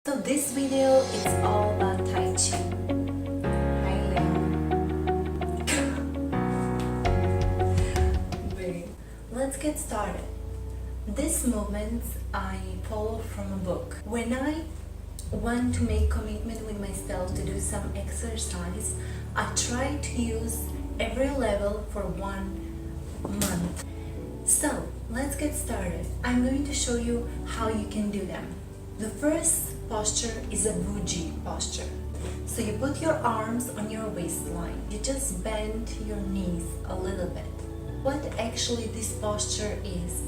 So this video is all about Tai Chi. Wait, let's get started. These movements I follow from a book. When I want to make commitment with myself to do some exercise, I try to use every level for 1 month. So let's get started. I'm going to show you how you can do them. The first posture is a bougie posture. So you put your arms on your waistline. You just bend your knees a little bit. What actually this posture is?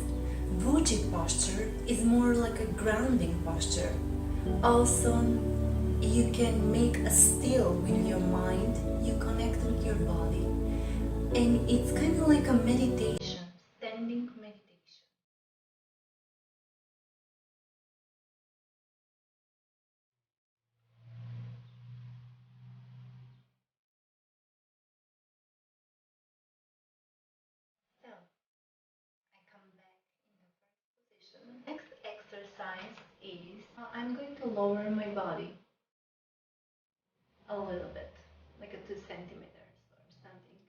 Bougie posture is more like a grounding posture. Also, you can make a still with your mind. You connect with your body. And it's kind of like a meditation, standing meditation. So, I come back in the first position. Next exercise is I'm going to lower my body a little bit, like a 2 centimeters or something.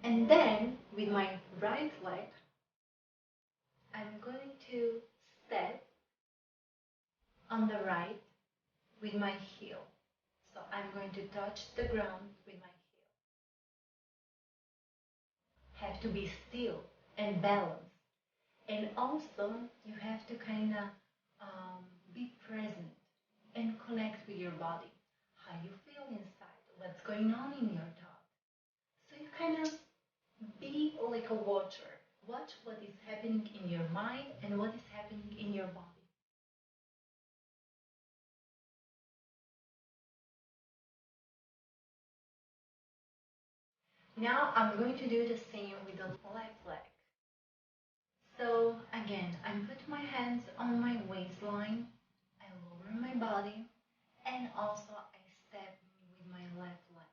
And then with my right leg, I'm going to step on the right with my heel. So I'm going to touch the ground with my heel. Have to be still and balanced. And also, you have to kind of be present and connect with your body. How you feel inside, what's going on in your thought. So you kind of be like a watcher. Watch what is happening in your mind and what is happening in your body. Now I'm going to do the same with the left leg. So again, I put my hands on my waistline, I lower my body, and also I step with my left leg.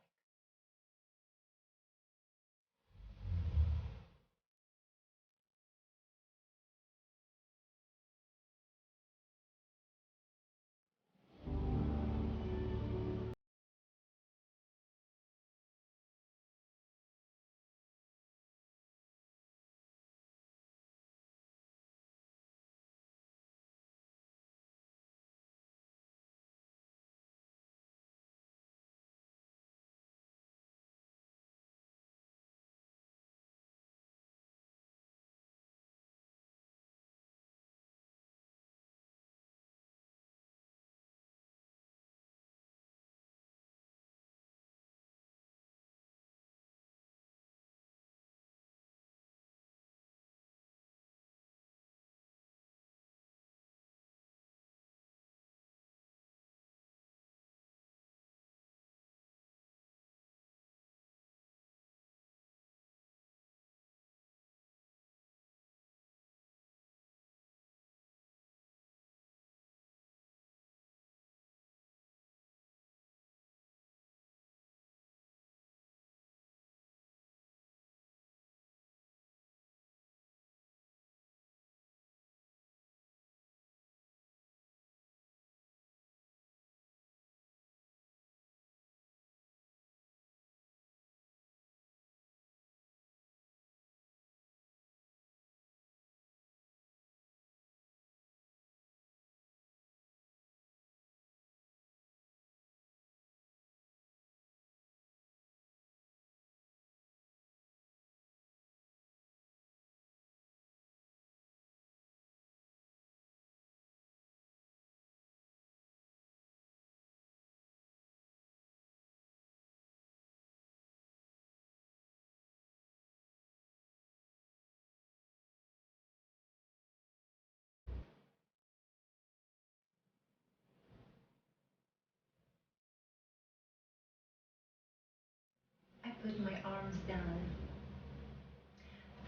I put my arms down.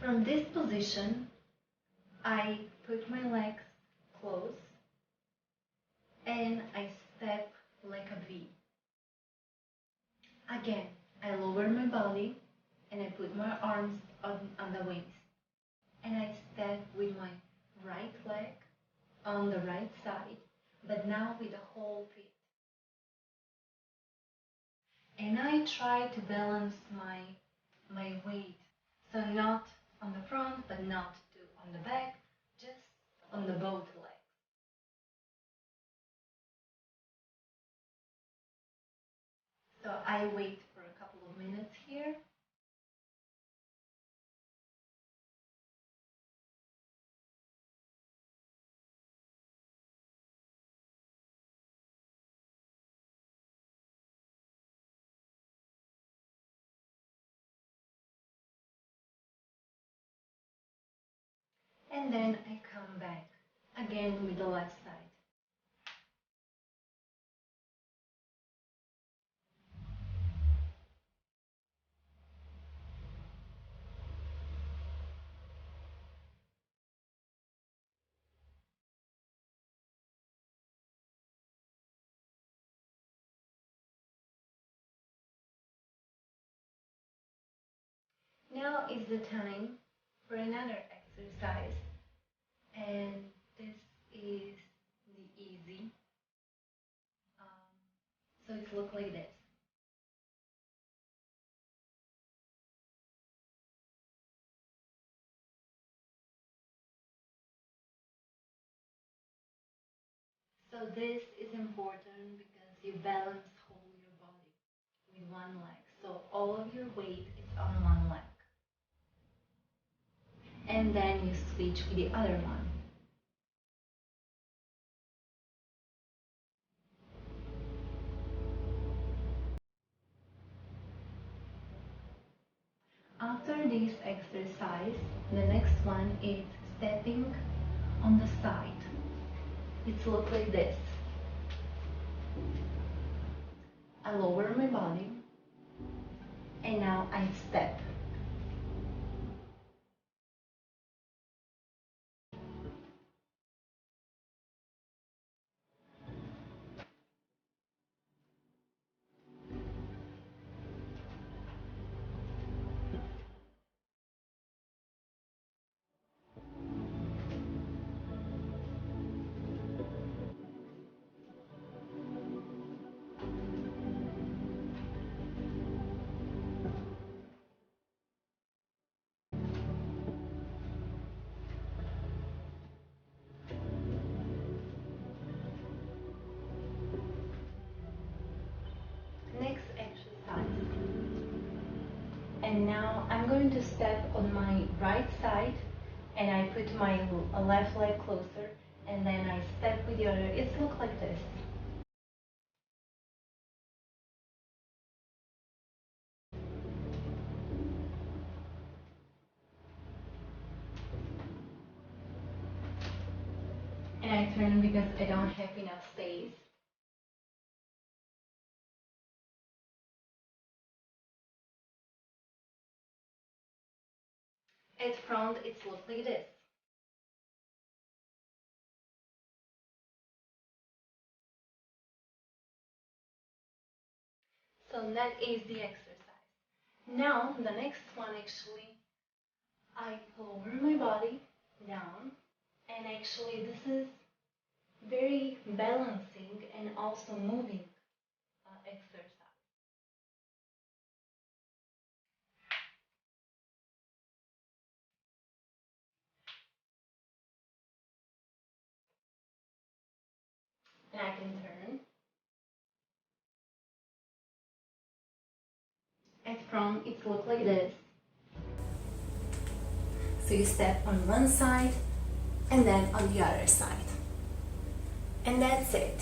From this position, I put my legs close and I step like a V. Again, I lower my body and I put my arms on the waist. And I step with my right leg on the right side, but now with the whole feet. And I try to balance my weight. So not on the front, but not on the back, just on the both legs. So I wait for a couple of minutes here. And then I come back again with the left side. Now is the time for another exercise, and this is the easy. So it looks like this. So this is important because you balance whole your body with one leg. So all of your weight is on one leg. And then you switch with the other one. After this exercise, the next one is stepping on the side. It looks like this. I lower my body and now I step. Next exercise. And now I'm going to step on my right side and I put my left leg closer and then I step with the other. It looks like this. And I turn because I don't have enough space. At front, it looks like this. So that is the exercise. Now, the next one actually, I lower my body down, and actually this is very balancing and also moving exercise. And I can turn. At front, it looks like this. So you step on one side and then on the other side. And that's it.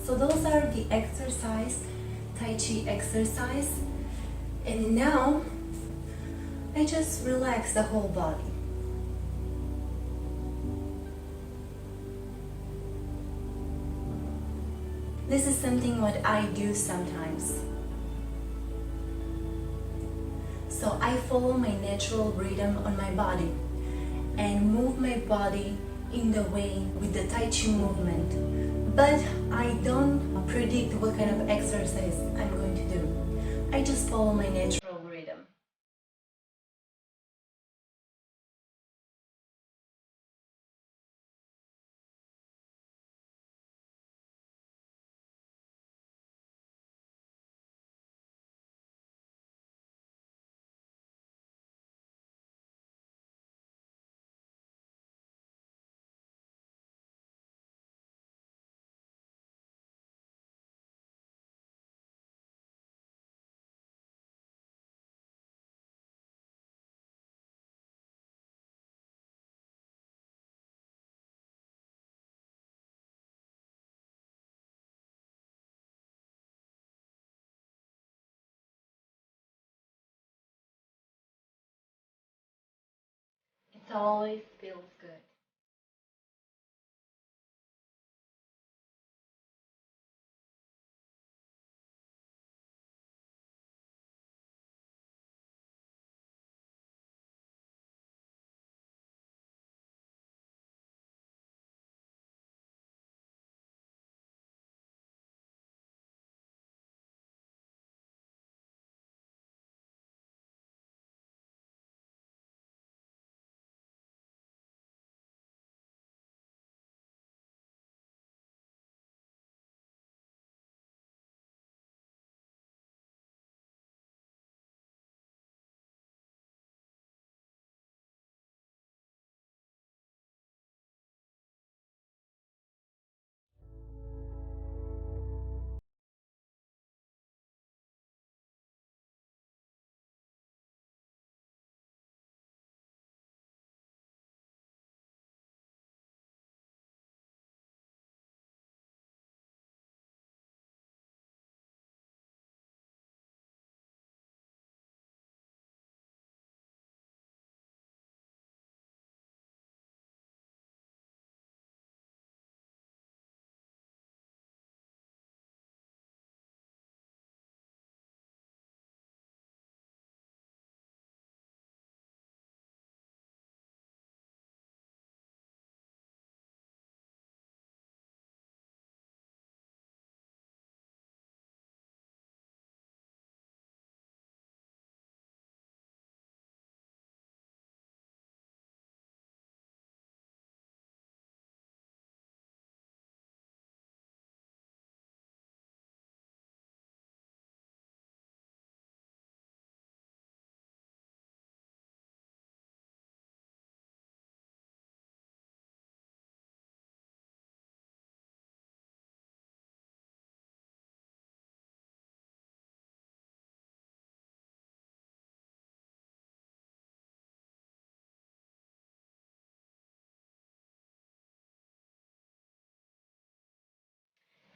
So those are the exercise, Tai Chi exercise. And now I just relax the whole body. This is something what I do sometimes. So I follow my natural rhythm on my body and move my body in the way with the Tai Chi movement. But I don't predict what kind of exercise I'm going to do. I just follow my natural rhythm. always feels good.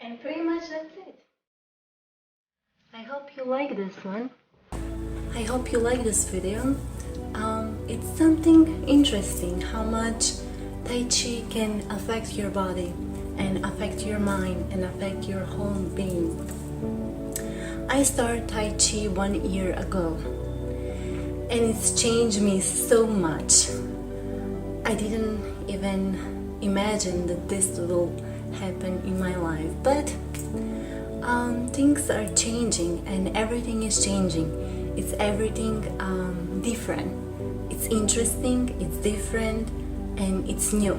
And pretty much that's it. I hope you like this one. I hope you like this video. It's something interesting how much Tai Chi can affect your body and affect your mind and affect your whole being. I started Tai Chi 1 year ago and it's changed me so much. I didn't even imagine that this will happen in my life, but things are changing and everything is changing. It's everything different. It's interesting, it's different, and it's new.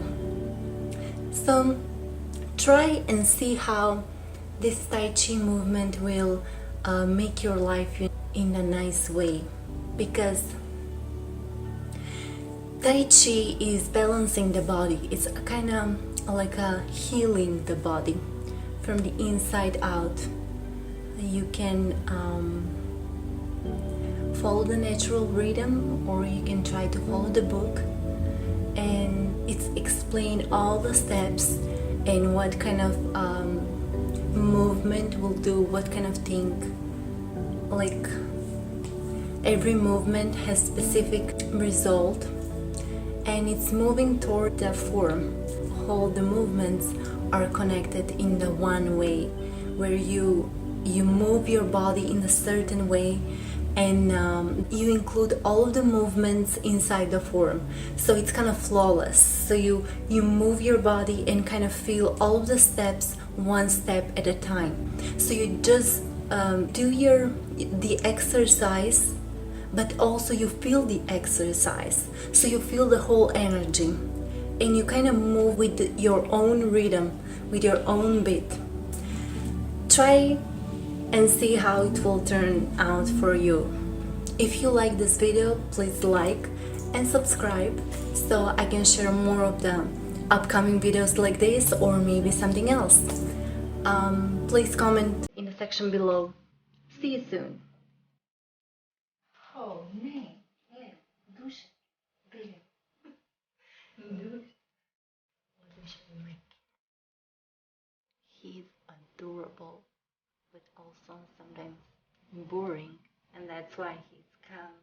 So try and see how this Tai Chi movement will make your life in a nice way, because Tai Chi is balancing the body. It's kind of like a healing the body from the inside out. You can follow the natural rhythm, or you can try to follow the book, and it's explained all the steps and what kind of movement will do what kind of thing. Like every movement has specific result, and it's moving toward the form. All the movements are connected in the one way, where you move your body in a certain way, and you include all of the movements inside the form, so it's kind of flawless. So you move your body and kind of feel all of the steps one step at a time. So you just do the exercise, but also you feel the exercise, so you feel the whole energy, and you kind of move with your own rhythm, with your own beat. Try and see how it will turn out for you. If you like this video, please like and subscribe so I can share more of the upcoming videos like this, or maybe something else. Please comment in the section below. See you soon. Oh, man. Duş. Benim. Duş. He's adorable, but also sometimes boring, and that's why he's calm.